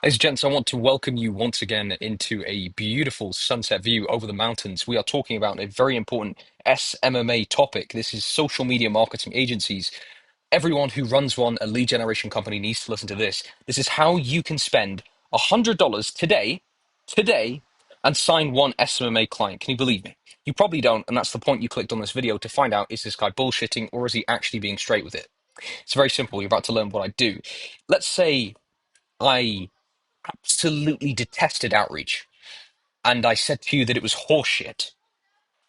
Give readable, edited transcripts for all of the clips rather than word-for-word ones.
Ladies and gents, I want to welcome you once again into a beautiful sunset view over the mountains. We are talking about a very important SMMA topic. This is social media marketing agencies. Everyone who runs one, a lead generation company, needs to listen to this. This is how you can spend $100 today, and sign one SMMA client. Can you believe me? You probably don't, and that's the point you clicked on this video to find out, is this guy bullshitting or is he actually being straight with it? It's very simple. You're about to learn what I do. Let's say I absolutely detested outreach, and I said to you that it was horseshit.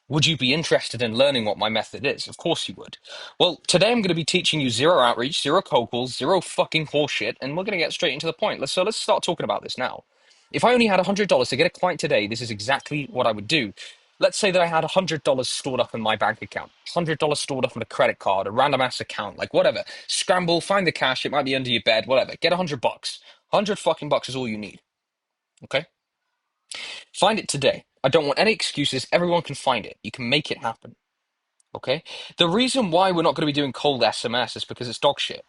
Would you be interested in learning what my method is? Of course you would. Well, today I'm going to be teaching you zero outreach, zero cold calls, zero fucking horseshit, and we're going to get straight into the point. Let's start talking about this now. If I only had $100 to get a client today, this is exactly what I would do. Let's say that I had $100 stored up in my bank account, $100 stored up on a credit card, a random ass account, like whatever. Scramble, find the cash. It might be under your bed, whatever. Get $100. 100 fucking bucks is all you need. Okay? Find it today. I don't want any excuses. Everyone can find it. You can make it happen. Okay? The reason why we're not going to be doing cold SMS is because it's dog shit,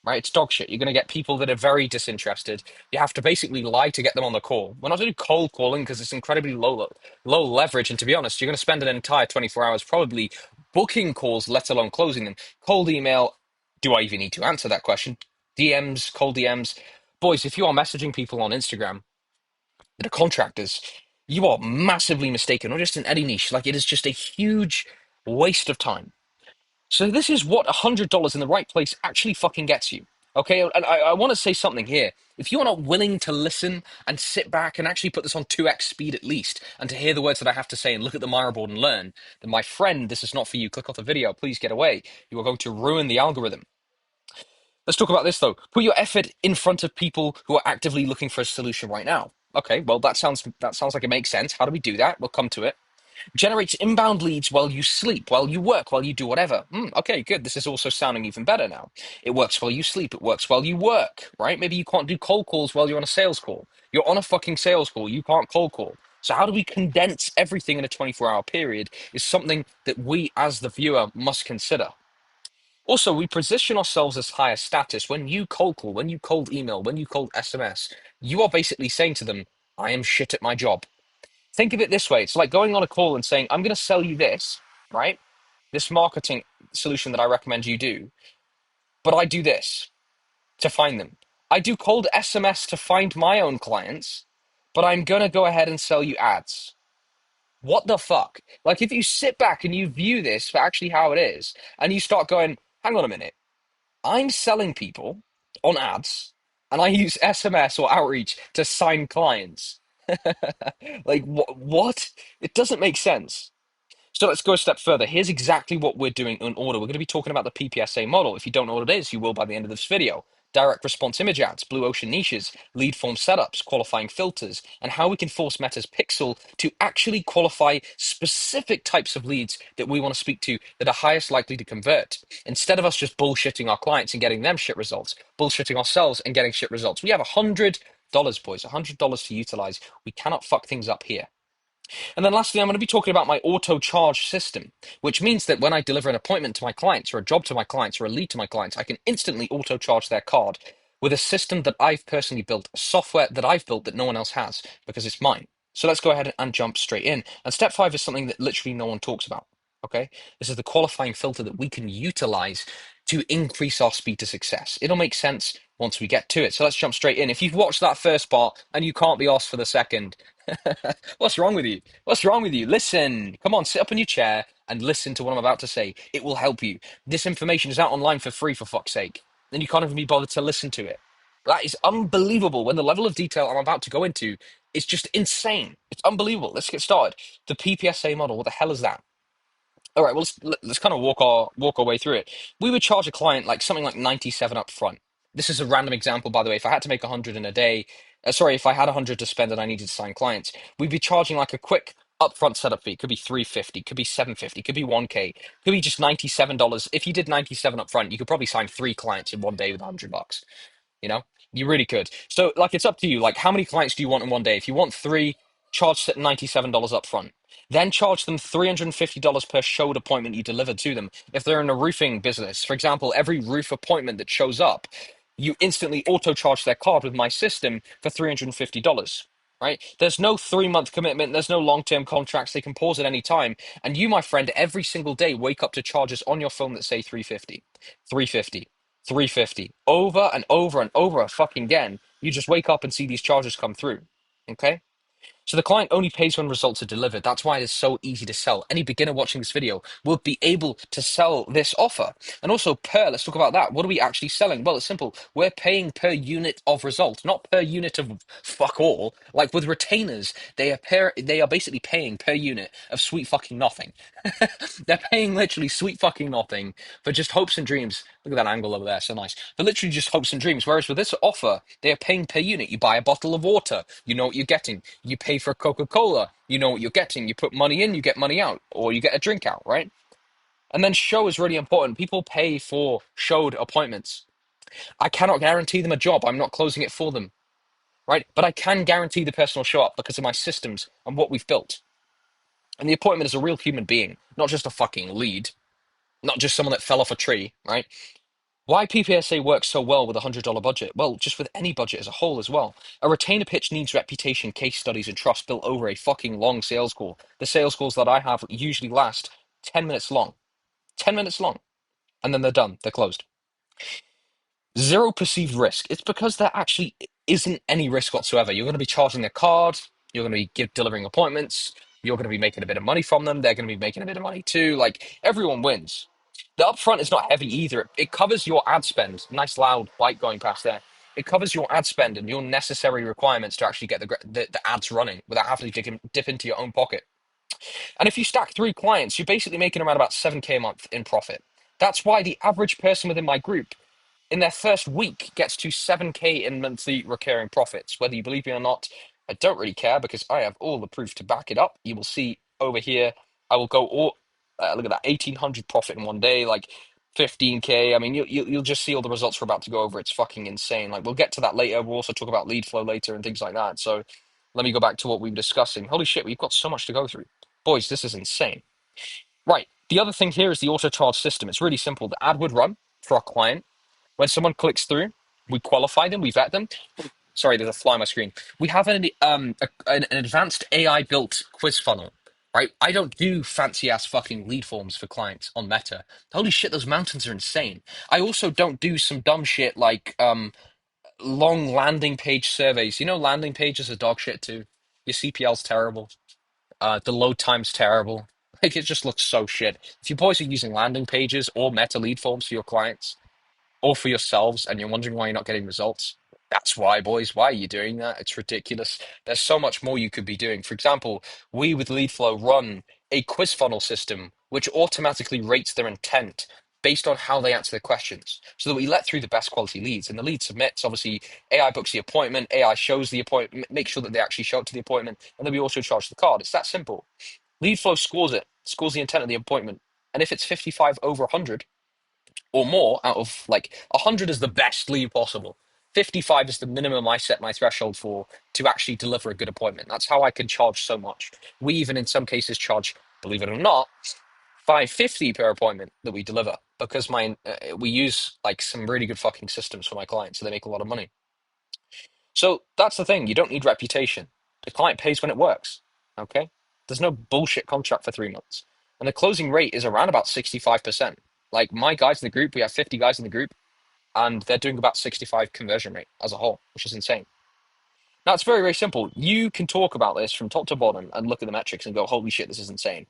right? It's dog shit. You're going to get people that are very disinterested. You have to basically lie to get them on the call. We're not doing cold calling because it's incredibly low leverage. And to be honest, you're going to spend an entire 24 hours probably booking calls, let alone closing them. Cold email. Do I even need to answer that question? DMs, cold DMs. Boys, if you are messaging people on Instagram that are contractors, you are massively mistaken, not just in any niche. Like, it is just a huge waste of time. So this is what $100 in the right place actually fucking gets you. Okay, and I want to say something here. If you're not willing to listen and sit back and actually put this on 2x speed at least, and to hear the words that I have to say and look at the Miro board and learn, then my friend, this is not for you. Click off the video. Please get away. You are going to ruin the algorithm. Let's talk about this though. Put your effort in front of people who are actively looking for a solution right now. Okay, well that sounds like it makes sense. How do we do that? We'll come to it. Generates inbound leads while you sleep, while you work, while you do whatever. Okay, good. This is also sounding even better now. It works while you sleep. It works while you work, right? Maybe you can't do cold calls while you're on a sales call. You're on a fucking sales call. You can't cold call. So how do we condense everything in a 24-hour period is something that we as the viewer must consider. Also, we position ourselves as higher status. When you cold call, when you cold email, when you cold SMS, you are basically saying to them, I am shit at my job. Think of it this way. It's like going on a call and saying, I'm going to sell you this, right? This marketing solution that I recommend you do. But I do this to find them. I do cold SMS to find my own clients, but I'm going to go ahead and sell you ads. What the fuck? Like, if you sit back and you view this for actually how it is, and you start going, hang on a minute, I'm selling people on ads, and I use SMS or outreach to sign clients. Like, what? It doesn't make sense. So let's go a step further. Here's exactly what we're doing in order. We're going to be talking about the PPSA model. If you don't know what it is, you will by the end of this video. Direct response image ads, blue ocean niches, lead form setups, qualifying filters, and how we can force Meta's Pixel to actually qualify specific types of leads that we want to speak to that are highest likely to convert. Instead of us just bullshitting our clients and getting them shit results, bullshitting ourselves and getting shit results. We have $100, boys, $100 to utilize. We cannot fuck things up here. And then lastly, I'm going to be talking about my auto charge system, which means that when I deliver an appointment to my clients or a job to my clients or a lead to my clients, I can instantly auto charge their card with a system that I've personally built, a software that I've built that no one else has because it's mine. So let's go ahead and jump straight in. And step 5 is something that literally no one talks about. Okay. This is the qualifying filter that we can utilize to increase our speed to success. It'll make sense once we get to it. So let's jump straight in. If you've watched that first part and you can't be asked for the second, what's wrong with you? What's wrong with you? Listen, come on, sit up in your chair and listen to what I'm about to say. It will help you. This information is out online for free, for fuck's sake. And you can't even be bothered to listen to it. That is unbelievable. When the level of detail I'm about to go into is just insane. It's unbelievable. Let's get started. The PPSA model, what the hell is that? All right, well, let's kind of walk our way through it. We would charge a client like something like 97 up front. This is a random example, by the way. If I had to make 100 in a day, sorry, if I had 100 to spend and I needed to sign clients, we'd be charging like a quick upfront setup fee. Could be 350, could be 750, could be 1K, could be just $97. If you did 97 up front, you could probably sign 3 clients in one day with $100. You know, you really could. So, like, it's up to you. Like, how many clients do you want in one day? If you want 3, charge $97 up front. Then charge them $350 per showed appointment you deliver to them. If they're in a roofing business, for example, every roof appointment that shows up, you instantly auto charge their card with my system for $350. Right? There's no 3 month commitment. There's no long term contracts. They can pause at any time. And you, my friend, every single day wake up to charges on your phone that say 350, 350, 350, over and over and over fucking again. You just wake up and see these charges come through. Okay? So the client only pays when results are delivered. That's why it is so easy to sell. Any beginner watching this video will be able to sell this offer. And also let's talk about that. What are we actually selling? Well, it's simple. We're paying per unit of result, not per unit of fuck all. Like with retainers, they are basically paying per unit of sweet fucking nothing. They're paying literally sweet fucking nothing for just hopes and dreams. Look at that angle over there, so nice. For literally just hopes and dreams. Whereas with this offer, they are paying per unit. You buy a bottle of water, you know what you're getting. You pay for Coca-Cola, you know what you're getting. You put money in, you get money out, or you get a drink out, right? And then show is really important. People pay for showed appointments. I cannot guarantee them a job. I'm not closing it for them, right? But I can guarantee the person will show up because of my systems and what we've built. And the appointment is a real human being, not just a fucking lead, not just someone that fell off a tree, right? Why PPSA works so well with a $100 budget? Well, just with any budget as a whole as well. A retainer pitch needs reputation, case studies, and trust built over a fucking long sales call. The sales calls that I have usually last 10 minutes long. 10 minutes long. And then they're done. They're closed. Zero perceived risk. It's because there actually isn't any risk whatsoever. You're going to be charging their card. You're going to be delivering appointments. You're going to be making a bit of money from them. They're going to be making a bit of money too. Like everyone wins. The upfront is not heavy either. It covers your ad spend. Nice loud bike going past there. It covers your ad spend and your necessary requirements to actually get the ads running without having to dip into your own pocket. And if you stack 3 clients, you're basically making around about 7K a month in profit. That's why the average person within my group in their first week gets to 7K in monthly recurring profits. Whether you believe me or not, I don't really care because I have all the proof to back it up. You will see over here, I will go all, look at that, 1,800 profit in one day, like 15K. I mean, you'll just see all the results we're about to go over. It's fucking insane. Like we'll get to that later. We'll also talk about lead flow later and things like that. So let me go back to what we were discussing. Holy shit, we've got so much to go through. Boys, this is insane. Right. The other thing here is the auto charge system. It's really simple. The ad would run for our client. When someone clicks through, we qualify them, we vet them. Sorry, there's a fly on my screen. We have an advanced AI built quiz funnel, right? I don't do fancy ass fucking lead forms for clients on Meta. Holy shit, those mountains are insane. I also don't do some dumb shit like long landing page surveys. You know, landing pages are dog shit too. Your CPL's terrible. The load time's terrible. Like it just looks so shit. If you boys are using landing pages or Meta lead forms for your clients, or for yourselves and you're wondering why you're not getting results, that's why, boys. Why are you doing that? It's ridiculous. There's so much more you could be doing. For example, we with Leadflow run a quiz funnel system which automatically rates their intent based on how they answer the questions so that we let through the best quality leads. And the lead submits, obviously, AI books the appointment, AI shows the appointment, make sure that they actually show up to the appointment, and then we also charge the card. It's that simple. Leadflow scores it, scores the intent of the appointment. And if it's 55 over 100, or more out of like 100 is the best lead possible. 55 is the minimum I set my threshold for to actually deliver a good appointment. That's how I can charge so much. We even in some cases charge, believe it or not, 550 per appointment that we deliver because we use like some really good fucking systems for my clients, so they make a lot of money. So that's the thing. You don't need reputation. The client pays when it works. Okay? There's no bullshit contract for 3 months. And the closing rate is around about 65%. Like my guys in the group, we have 50 guys in the group, and they're doing about 65 conversion rate as a whole, which is insane. Now it's very, very simple. You can talk about this from top to bottom and look at the metrics and go, holy shit, this is insane.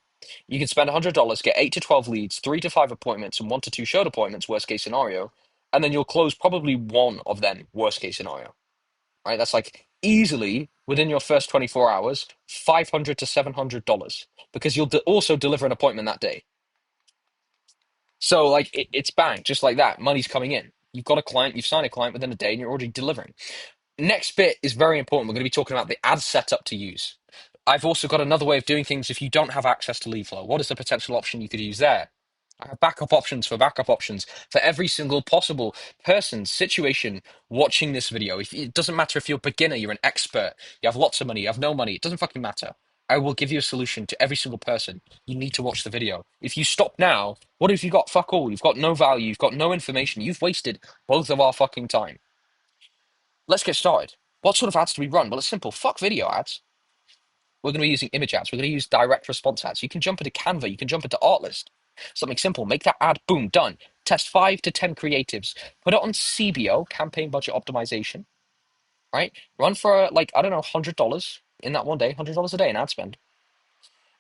You can spend $100, get 8 to 12 leads, 3 to 5 appointments, and 1 to 2 showed appointments, worst case scenario, and then you'll close probably one of them, worst case scenario. Right? That's like easily within your first 24 hours, $500 to $700 because you'll also deliver an appointment that day. So like it's bang, just like that. Money's coming in. You've got a client, you've signed a client within a day, and you're already delivering. Next bit is very important. We're going to be talking about the ad setup to use. I've also got another way of doing things if you don't have access to Leadflow. What is the potential option you could use there? I have backup options for every single possible person, situation watching this video. It doesn't matter if you're a beginner, you're an expert, you have lots of money, you have no money, it doesn't fucking matter. I will give you a solution to every single person. You need to watch the video. If you stop now, what have you got? Fuck all. You've got no value. You've got no information. You've wasted both of our fucking time. Let's get started. What sort of ads do we run? Well, it's simple. Fuck video ads. We're going to be using image ads. We're going to use direct response ads. You can jump into Canva. You can jump into Artlist. Something simple. Make that ad. Boom. Done. Test 5 to 10 creatives. Put it on CBO, campaign budget optimization. Right? Run for like, I don't know, $100 in that one day. $100 a day in ad spend.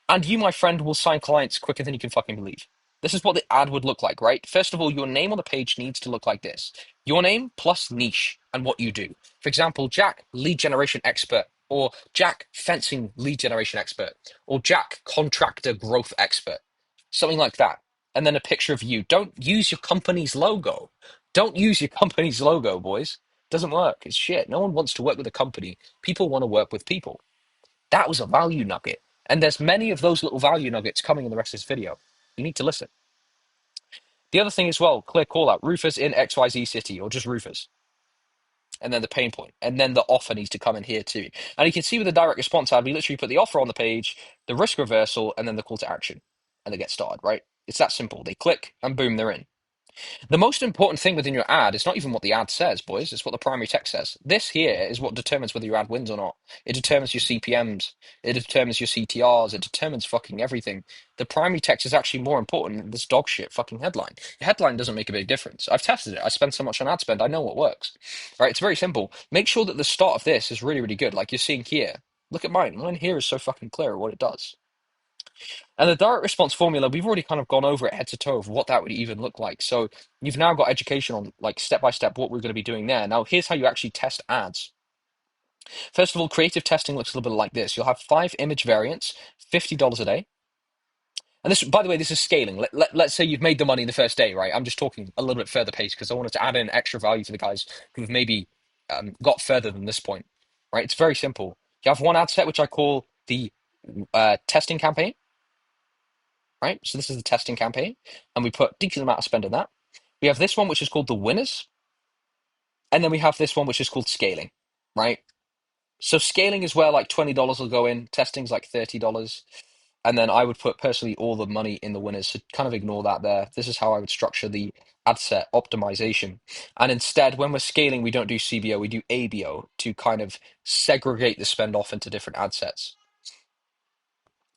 And you, my friend, will sign clients quicker than you can fucking believe. This is what the ad would look like, right? First of all, your name on the page needs to look like this. Your name plus niche and what you do. For example, Jack, lead generation expert, or Jack, fencing lead generation expert, or Jack, contractor growth expert. Something like that. And then a picture of you. Don't use your company's logo. Don't use your company's logo, boys. Doesn't work. It's shit. No one wants to work with a company. People want to work with people. That was a value nugget. And there's many of those little value nuggets coming in the rest of this video. You need to listen. The other thing as well, clear call out, roofers in XYZ city, or just roofers. And then the pain point. And then the offer needs to come in here too. And you can see with the direct response ad, we literally put the offer on the page, the risk reversal, and then the call to action. And they get started, right? It's that simple. They click and boom, they're in. The most important thing within your ad is not even what the ad says, boys. It's what the primary text says. This here is what determines whether your ad wins or not. It determines your CPMs. It determines your CTRs. It determines fucking everything. The primary text is actually more important than this dog shit fucking headline. The headline doesn't make a big difference. I've tested it. I spend so much on ad spend. I know what works. All right, it's very simple. Make sure that the start of this is really, really good. Like you're seeing here. Look at mine. Mine here is so fucking clear what it does. And the direct response formula, we've already kind of gone over it head to toe of what that would even look like. So you've now got education on like step by step what we're going to be doing there. Now, here's how you actually test ads. First of all, creative testing looks a little bit like this. You'll have 5 image variants, $50 a day. And this, by the way, this is scaling. Let's say you've made the money in the first day, right? I'm just talking a little bit further pace because I wanted to add in extra value for the guys who've maybe got further than this point, right? It's very simple. You have one ad set, which I call the testing campaign. Right? So this is the testing campaign, and we put a decent amount of spend in that. We have this one, which is called the winners, and then we have this one, which is called scaling, right? So scaling is where like $20 will go in, testing's like $30, and then I would put personally all the money in the winners. So kind of ignore that there. This is how I would structure the ad set optimization. And instead, when we're scaling, we don't do CBO, we do ABO to kind of segregate the spend off into different ad sets.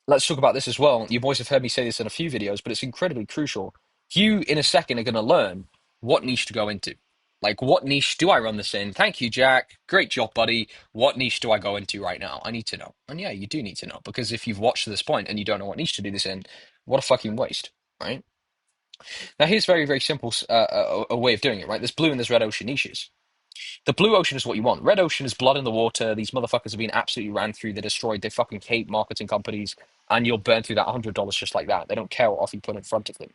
Let's talk about this as well. You boys have heard me say this in a few videos, but it's incredibly crucial. You, in a second, are going to learn what niche to go into. Like, what niche do I run this in? Thank you, Jack. Great job, buddy. What niche do I go into right now? I need to know. And yeah, you do need to know, because if you've watched to this point and you don't know what niche to do this in, what a fucking waste, right? Now, here's very, very simple a way of doing it, right? There's blue and there's red ocean niches. The blue ocean is what you want. Red ocean is blood in the water. These motherfuckers have been absolutely ran through. They're destroyed. They fucking hate marketing companies. And you'll burn through that $100 just like that. They don't care what offer you put in front of them.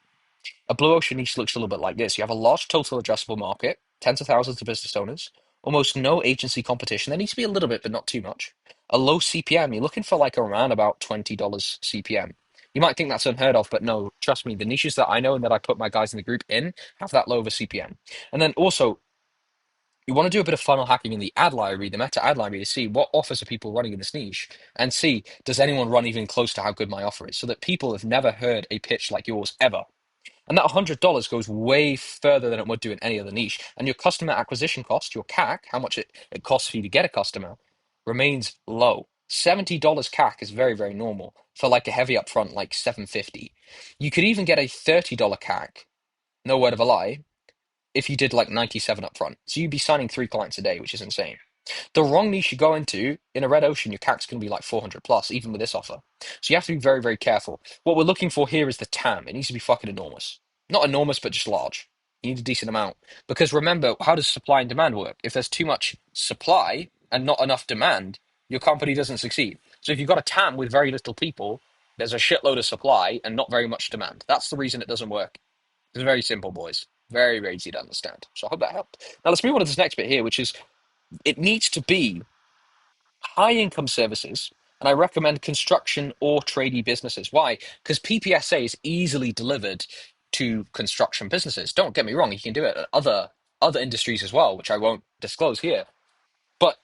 A blue ocean niche looks a little bit like this. You have a large total addressable market, tens of thousands of business owners, almost no agency competition. There needs to be a little bit, but not too much. A low CPM. You're looking for like around about $20 CPM. You might think that's unheard of, but no, trust me, the niches that I know and that I put my guys in the group in have that low of a CPM. And then also, you want to do a bit of funnel hacking in the ad library, the meta ad library, to see what offers are people running in this niche and see, does anyone run even close to how good my offer is, so that people have never heard a pitch like yours ever. And that $100 goes way further than it would do in any other niche. And your customer acquisition cost, your CAC, how much it costs for you to get a customer, remains low. $70 CAC is very, very normal for like a heavy upfront, like $750. You could even get a $30 CAC, no word of a lie, if you did like 97 up front. So you'd be signing 3 clients a day, which is insane. The wrong niche you go into, in a red ocean, your CAC's going to be like 400 plus, even with this offer. So you have to be very, very careful. What we're looking for here is the TAM. It needs to be fucking enormous. Not enormous, but just large. You need a decent amount. Because remember, how does supply and demand work? If there's too much supply and not enough demand, your company doesn't succeed. So if you've got a TAM with very little people, there's a shitload of supply and not very much demand. That's the reason it doesn't work. It's very simple, boys. Very, very easy to understand. So I hope that helped. Now let's move on to this next bit here, which is it needs to be high income services. And I recommend construction or tradie businesses. Why? Because PPSA is easily delivered to construction businesses. Don't get me wrong, you can do it at other industries as well, which I won't disclose here. But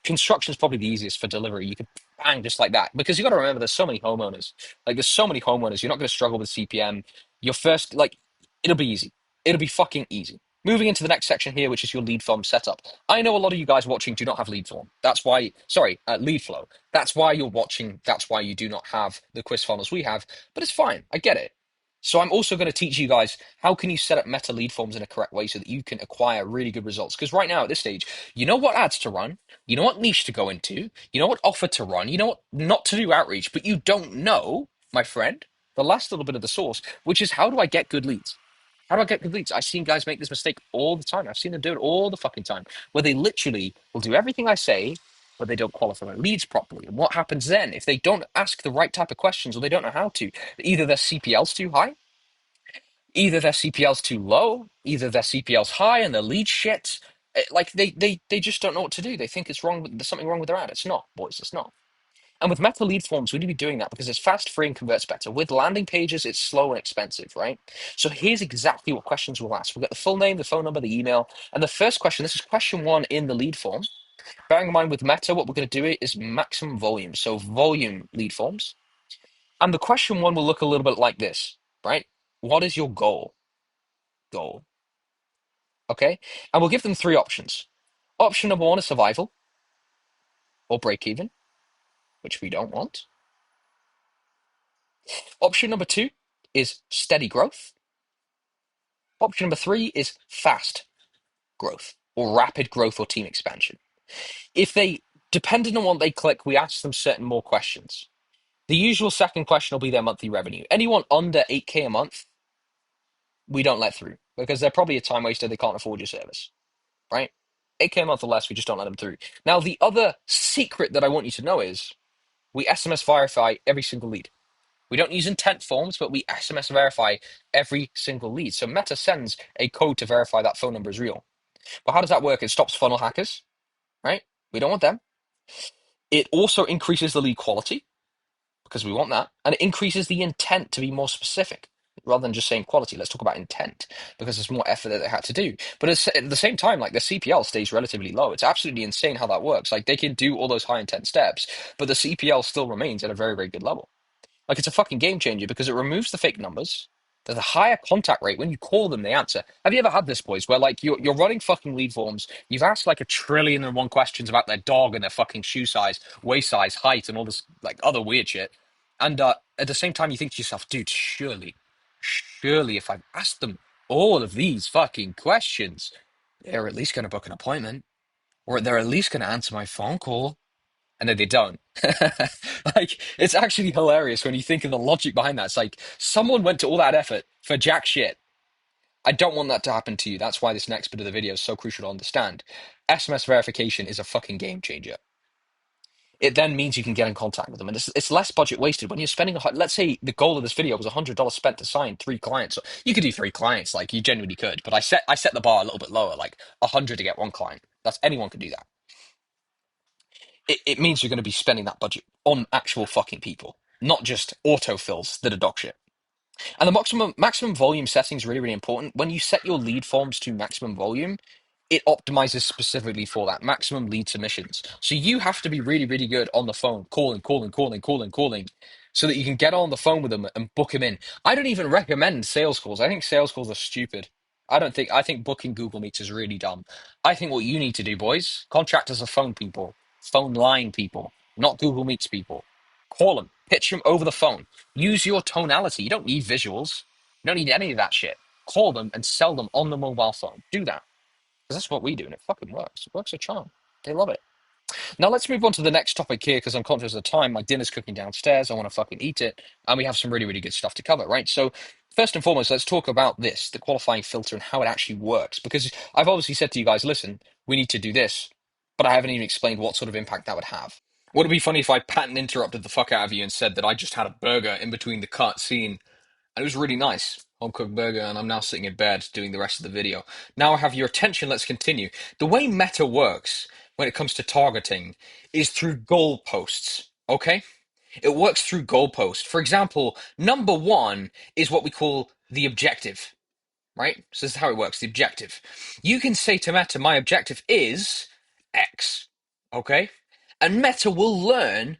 construction is probably the easiest for delivery. You could bang, just like that. Because you got to remember, there's so many homeowners. Like, there's so many homeowners. You're not going to struggle with CPM. Your first, like, it'll be easy. It'll be fucking easy. Moving into the next section here, which is your lead form setup. I know a lot of you guys watching do not have lead form. That's why, sorry, lead flow. That's why you're watching. That's why you do not have the quiz funnels we have. But it's fine. I get it. So I'm also going to teach you guys how can you set up meta lead forms in a correct way so that you can acquire really good results. Because right now at this stage, you know what ads to run, you know what niche to go into, you know what offer to run, you know what not to do outreach, but you don't know, my friend, the last little bit of the sauce, which is how do I get good leads? How do I get good leads? I've seen guys make this mistake all the time. I've seen them do it all the fucking time, where they literally will do everything I say, but they don't qualify their leads properly. And what happens then if they don't ask the right type of questions or they don't know how to? Either their CPL's too high, either their CPL's too low, either their CPL's high and their lead shit. Like they just don't know what to do. They think it's wrong. There's something wrong with their ad. It's not, boys. It's not. And with meta lead forms, we need to be doing that because it's fast, free, and converts better. With landing pages, it's slow and expensive, right? So here's exactly what questions we'll ask. We'll get the full name, the phone number, the email. And the first question, this is question one in the lead form. Bearing in mind with meta, what we're going to do is maximum volume. So volume lead forms. And the question one will look a little bit like this, right? What is your goal? Goal. Okay. And we'll give them three options. Option number one is survival or break even, which we don't want. Option number two is steady growth. Option number three is fast growth or rapid growth or team expansion. If they, depending on what they click, we ask them certain more questions. The usual second question will be their monthly revenue. Anyone under 8K a month, we don't let through because they're probably a time waster. They can't afford your service, right? 8K a month or less, we just don't let them through. Now, the other secret that I want you to know is we SMS verify every single lead. We don't use intent forms, but we SMS verify every single lead. So Meta sends a code to verify that phone number is real. But how does that work? It stops funnel hackers, right? We don't want them. It also increases the lead quality because we want that. And it increases the intent to be more specific rather than just saying quality. Let's talk about intent because there's more effort that they had to do. But at the same time, like the CPL stays relatively low. It's absolutely insane how that works. Like they can do all those high intent steps, but the CPL still remains at a very, very good level. Like it's a fucking game changer because it removes the fake numbers. There's a higher contact rate. When you call them, they answer. Have you ever had this, boys, where like you're running fucking lead forms, you've asked like 1,000,000,001 questions about their dog and their fucking shoe size, waist size, height, and all this like other weird shit. And at the same time you think to yourself, dude, surely if I've asked them all of these fucking questions, they're at least gonna book an appointment. Or they're at least gonna answer my phone call and then they don't. Like, it's actually hilarious when you think of the logic behind that. It's like someone went to all that effort for jack shit. I don't want that to happen to you. That's why this next bit of the video is so crucial to understand. SMS verification is a fucking game changer. It then means you can get in contact with them, and it's less budget wasted when you're spending. Let's say the goal of this video was $100 spent to sign three clients. So you could do three clients, like you genuinely could. But I set the bar a little bit lower, like 100 to get one client. That's anyone could do that. It means you're going to be spending that budget on actual fucking people, not just autofills that are dog shit. And the maximum volume setting is really, really important. When you set your lead forms to maximum volume, it optimizes specifically for that maximum lead submissions. So you have to be really, really good on the phone, calling, so that you can get on the phone with them and book them in. I don't even recommend sales calls. I think sales calls are stupid. I think booking Google Meets is really dumb. I think what you need to do, boys, contractors are phone people, phone line people, not Google Meets people. Call them, pitch them over the phone. Use your tonality. You don't need visuals. You don't need any of that shit. Call them and sell them on the mobile phone. Do that. Because that's what we do, and it fucking works. It works a charm. They love it. Now let's move on to the next topic here, because I'm conscious of the time. My dinner's cooking downstairs. I want to fucking eat it, and we have some really, really good stuff to cover, right? So first and foremost, let's talk about this, the qualifying filter, and how it actually works. Because I've obviously said to you guys, listen, we need to do this, but I haven't even explained what sort of impact that would have. Would it be funny if I patent interrupted the fuck out of you and said that I just had a burger in between the cut scene? And it was really nice. Home cooked burger, and I'm now sitting in bed doing the rest of the video. Now I have your attention, let's continue. The way Meta works when it comes to targeting is through goalposts, okay? It works through goalposts. For example, number one is what we call the objective, right? So this is how it works, the objective. You can say to Meta, my objective is X, okay? And Meta will learn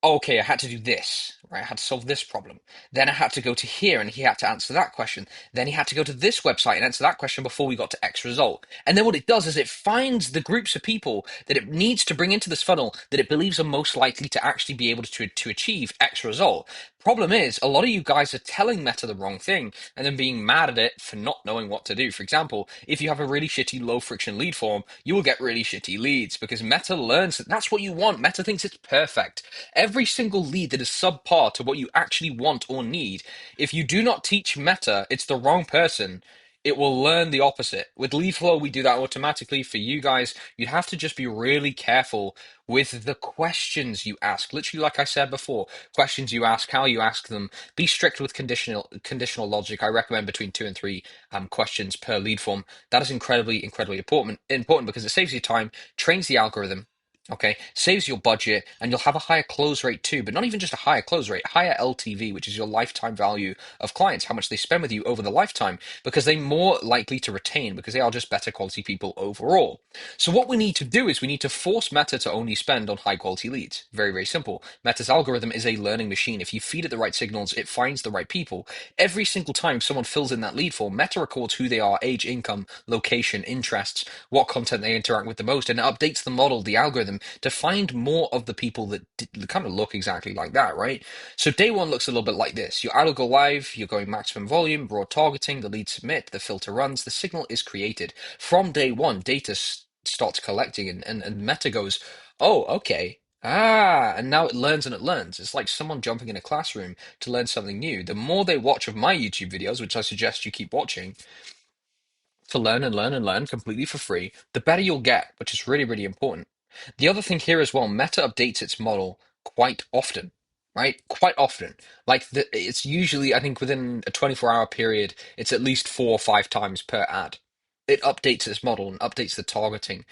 Okay, I had to do this, right? I had to solve this problem. Then I had to go to here and he had to answer that question. Then he had to go to this website and answer that question before we got to X result. And then what it does is it finds the groups of people that it needs to bring into this funnel that it believes are most likely to actually be able to achieve X result. Problem is, a lot of you guys are telling Meta the wrong thing and then being mad at it for not knowing what to do. For example, if you have a really shitty low friction lead form, you will get really shitty leads because Meta learns that that's what you want. Meta thinks it's perfect. Every single lead that is subpar to what you actually want or need, if you do not teach Meta it's the wrong person, it will learn the opposite. With lead flow, we do that automatically. For you guys, you'd have to just be really careful with the questions you ask. Literally, like I said before, questions you ask, how you ask them. Be strict with conditional logic. I recommend between two and three questions per lead form. That is incredibly important because it saves you time, trains the algorithm. Okay, saves your budget, and you'll have a higher close rate too, but not even just a higher close rate, higher LTV, which is your lifetime value of clients, how much they spend with you over the lifetime, because they're more likely to retain because they are just better quality people overall. So what we need to do is we need to force Meta to only spend on high quality leads. Very simple. Meta's algorithm is a learning machine. If you feed it the right signals, it finds the right people. Every single time someone fills in that lead form, Meta records who they are, age, income, location, interests, what content they interact with the most, and it updates the model, the algorithm, to find more of the people that kind of look exactly like that, right? So day one looks a little bit like this. Your ad will go live, you're going maximum volume, broad targeting, the lead submit, the filter runs, the signal is created. From day one, data starts collecting and Meta goes, oh, okay. Ah, and now it learns and it learns. It's like someone jumping in a classroom to learn something new. The more they watch of my YouTube videos, which I suggest you keep watching, to learn and learn and learn completely for free, the better you'll get, which is really important. The other thing here as well, Meta updates its model quite often, right? Quite often. It's usually, I think within a 24-hour period, it's at least 4 or 5 times per ad. It updates its model and updates the targeting,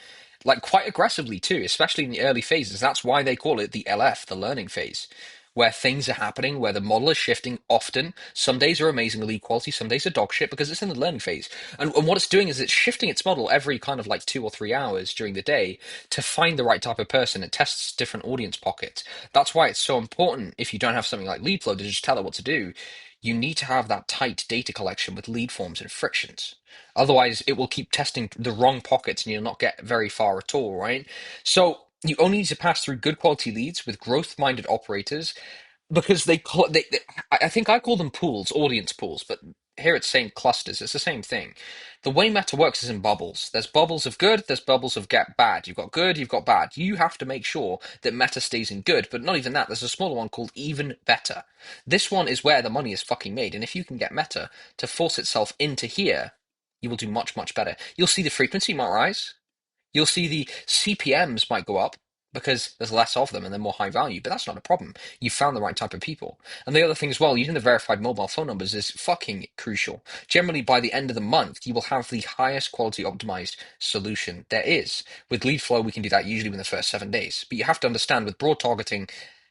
like quite aggressively too, especially in the early phases. That's why they call it the LF, the learning phase, where things are happening, where the model is shifting often. Some days are amazing lead quality, some days are dog shit because it's in the learning phase. And what it's doing is it's shifting its model every kind of like 2 or 3 hours during the day to find the right type of person. It tests different audience pockets. That's why it's so important if you don't have something like lead flow to just tell it what to do. You need to have that tight data collection with lead forms and frictions. Otherwise, it will keep testing the wrong pockets and you'll not get very far at all, right? So you only need to pass through good quality leads with growth-minded operators because I think I call them pools, audience pools, but here it's saying clusters. It's the same thing. The way Meta works is in bubbles. There's bubbles of good, there's bubbles of get bad. You've got good, you've got bad. You have to make sure that Meta stays in good, but not even that. There's a smaller one called even better. This one is where the money is fucking made, and if you can get Meta to force itself into here, you will do much better. You'll see the frequency might rise. You'll see the CPMs might go up because there's less of them and they're more high value, but that's not a problem. You found the right type of people. And the other thing as well, using the verified mobile phone numbers is fucking crucial. Generally, by the end of the month, you will have the highest quality optimized solution there is. With lead flow, we can do that usually within the first 7 days. But you have to understand with broad targeting,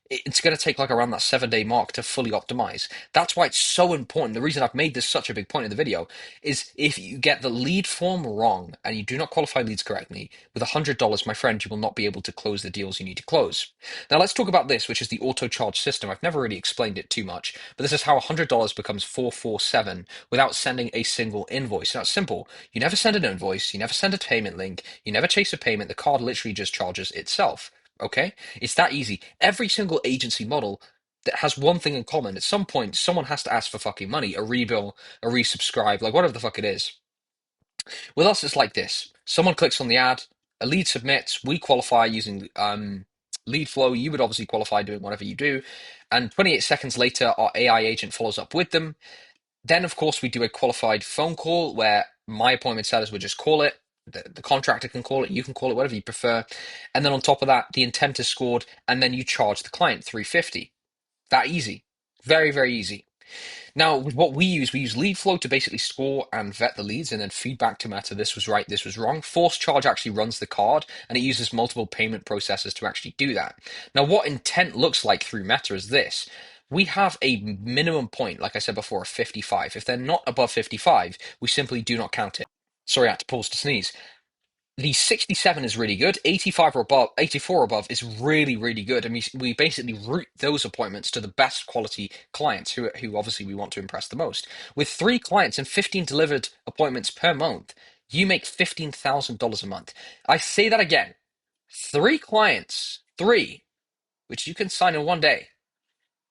it's going to take like around that 7 day mark to fully optimize. That's why it's so important. The reason I've made this such a big point in the video is if you get the lead form wrong and you do not qualify leads correctly, with $100, my friend, you will not be able to close the deals you need to close. Now let's talk about this, which is the auto charge system. I've never really explained it too much, but this is how $100 becomes 447 without sending a single invoice. Now it's simple. You never send an invoice, you never send a payment link, you never chase a payment. The card literally just charges itself. Okay? It's that easy. Every single agency model that has one thing in common. At some point, someone has to ask for fucking money, a rebill, a resubscribe, like whatever the fuck it is. With us, it's like this. Someone clicks on the ad, a lead submits, we qualify using lead flow. You would obviously qualify doing whatever you do. And 28 seconds later, our AI agent follows up with them. Then, of course, we do a qualified phone call where my appointment setters would just call it. The contractor can call it, you can call it, whatever you prefer. And then on top of that, the intent is scored, and then you charge the client 350. That easy. Very easy. Now, with what we use lead flow to basically score and vet the leads and then feedback to Meta, this was right, this was wrong. Force charge actually runs the card and it uses multiple payment processors to actually do that. Now, what intent looks like through Meta is this. We have a minimum point, like I said before, of 55. If they're not above 55, we simply do not count it. Sorry, I had to pause to sneeze. The 67 is really good. 85 or above, 84 or above is really, really good. And we basically route those appointments to the best quality clients who obviously we want to impress the most. With 3 clients and 15 delivered appointments per month, you make $15,000 a month. I say that again. 3 clients, which you can sign in one day,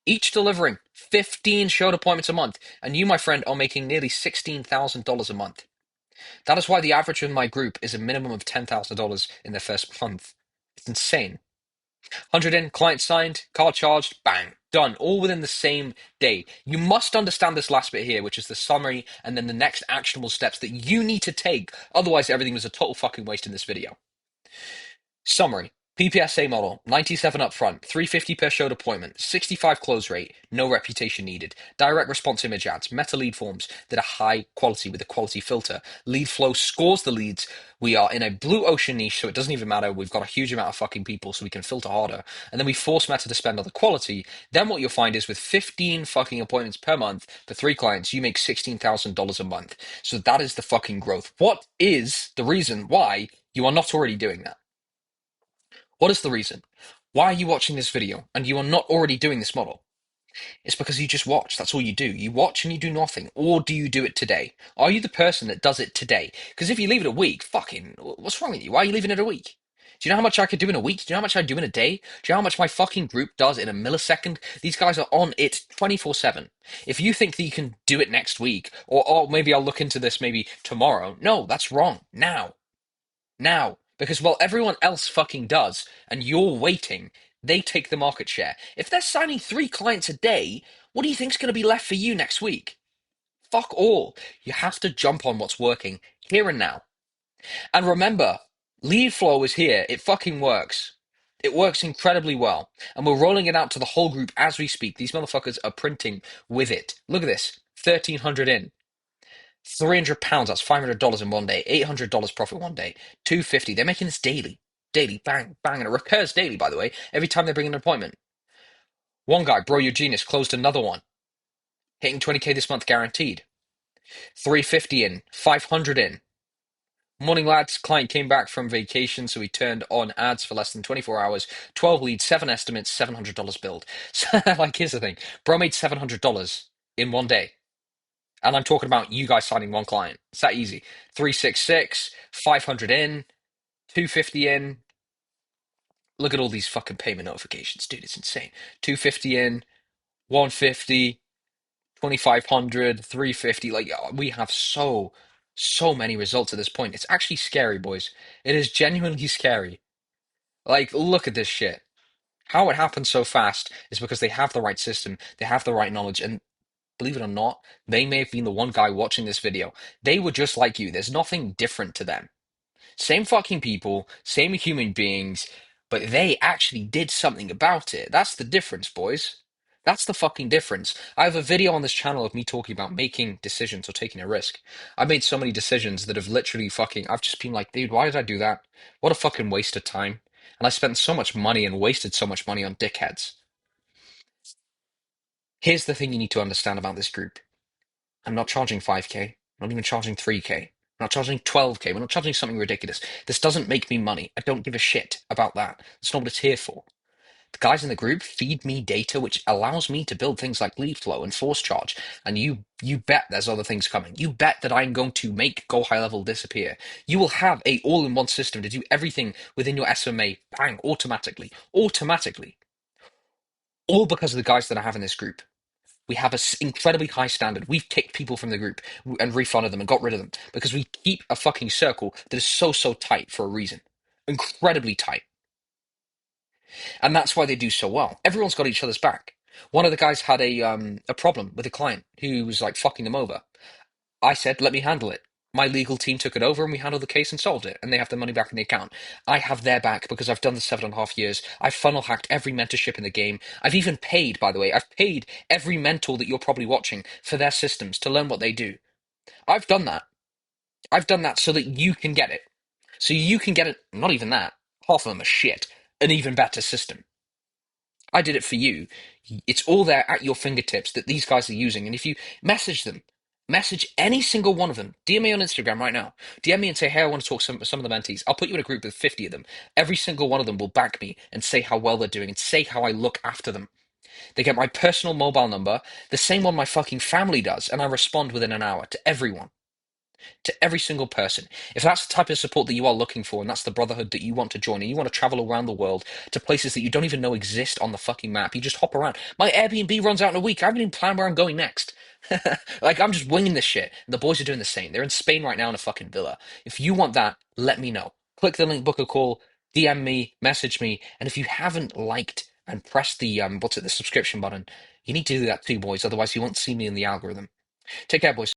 each delivering 15 showed appointments a month. And you, my friend, are making nearly $16,000 a month. That is why the average in my group is a minimum of $10,000 in their first month. It's insane. 100 in, client signed, card charged, bang, done, all within the same day. You must understand this last bit here, which is the summary and then the next actionable steps that you need to take. Otherwise, everything was a total fucking waste in this video. Summary. PPSA model, 97 upfront, 350 per showed appointment, 65 close rate, no reputation needed, direct response image ads, meta lead forms that are high quality with a quality filter, lead flow scores the leads. We are in a blue ocean niche, so it doesn't even matter. We've got a huge amount of fucking people, so we can filter harder. And then we force meta to spend on the quality. Then what you'll find is with 15 fucking appointments per month for 3 clients, you make $16,000 a month. So that is the fucking growth. What is the reason why you are not already doing that? What is the reason? Why are you watching this video and you are not already doing this model? It's because you just watch. That's all you do. You watch and you do nothing. Or do you do it today? Are you the person that does it today? Because if you leave it a week, fucking, what's wrong with you? Why are you leaving it a week? Do you know how much I could do in a week? Do you know how much I do in a day? Do you know how much my fucking group does in a millisecond? These guys are on it 24/7. If you think that you can do it next week, or oh, maybe I'll look into this maybe tomorrow. No, that's wrong. Now. Because while everyone else fucking does, and you're waiting, they take the market share. If they're signing 3 clients a day, what do you think's going to be left for you next week? Fuck all. You have to jump on what's working here and now. And remember, lead flow is here. It fucking works. It works incredibly well. And we're rolling it out to the whole group as we speak. These motherfuckers are printing with it. Look at this. 1,300 in. £300, that's $500 in one day. $800 profit one day. 250. They're making this daily. Daily, bang, bang. And it recurs daily, by the way, every time they bring an appointment. One guy, Bro Your Genius, closed another one. Hitting 20K this month guaranteed. 350 in, 500 in. Morning lads, client came back from vacation, so he turned on ads for less than 24 hours. 12 leads, 7 estimates, $700 billed. So, like, here's the thing. Bro made $700 in one day. And I'm talking about you guys signing 1 client. It's that easy. 366, 500 in, 250 in. Look at all these fucking payment notifications, dude. It's insane. 250 in, 150, 2500, 350. Like, we have so many results at this point. It's actually scary, boys. It is genuinely scary. Like, look at this shit. How it happens so fast is because they have the right system, they have the right knowledge, and believe it or not, they may have been the one guy watching this video. They were just like you. There's nothing different to them. Same fucking people, same human beings, but they actually did something about it. That's the difference, boys. That's the fucking difference. I have a video on this channel of me talking about making decisions or taking a risk. I made so many decisions that have literally fucking, I've just been like, dude, why did I do that? What a fucking waste of time. And I spent so much money and wasted so much money on dickheads. Here's the thing you need to understand about this group. I'm not charging 5K. I'm not even charging 3K. I'm not charging 12K. We're not charging something ridiculous. This doesn't make me money. I don't give a shit about that. That's not what it's here for. The guys in the group feed me data which allows me to build things like lead flow and force charge. And you bet there's other things coming. You bet that I'm going to make Go High Level disappear. You will have a all-in-one system to do everything within your SMMA, bang, automatically. Automatically. All because of the guys that I have in this group. We have an incredibly high standard. We've kicked people from the group and refunded them and got rid of them because we keep a fucking circle that is so tight for a reason. Incredibly tight. And that's why they do so well. Everyone's got each other's back. One of the guys had a problem with a client who was like fucking them over. I said, let me handle it. My legal team took it over and we handled the case and solved it. And they have the money back in the account. I have their back because I've done the 7.5 years. I've funnel hacked every mentorship in the game. I've even paid, by the way, I've paid every mentor that you're probably watching for their systems to learn what they do. I've done that. I've done that so that you can get it. So you can get it, not even that. Half of them are shit. An even better system. I did it for you. It's all there at your fingertips that these guys are using. And if you message them Message any single one of them. DM me on Instagram right now. DM me and say, hey, I want to talk to some of the mentees. I'll put you in a group with 50 of them. Every single one of them will back me and say how well they're doing and say how I look after them. They get my personal mobile number, the same one my fucking family does, and I respond within an hour to everyone, to every single person. If that's the type of support that you are looking for, and that's the brotherhood that you want to join, and you want to travel around the world to places that you don't even know exist on the fucking map, you just hop around. My Airbnb runs out in a week. I haven't even planned where I'm going next. Like, I'm just winging this shit. And the boys are doing the same. They're in Spain right now in a fucking villa. If you want that, let me know. Click the link, book a call, DM me, message me, and if you haven't liked and pressed the the subscription button, you need to do that too, boys. Otherwise, you won't see me in the algorithm. Take care, boys.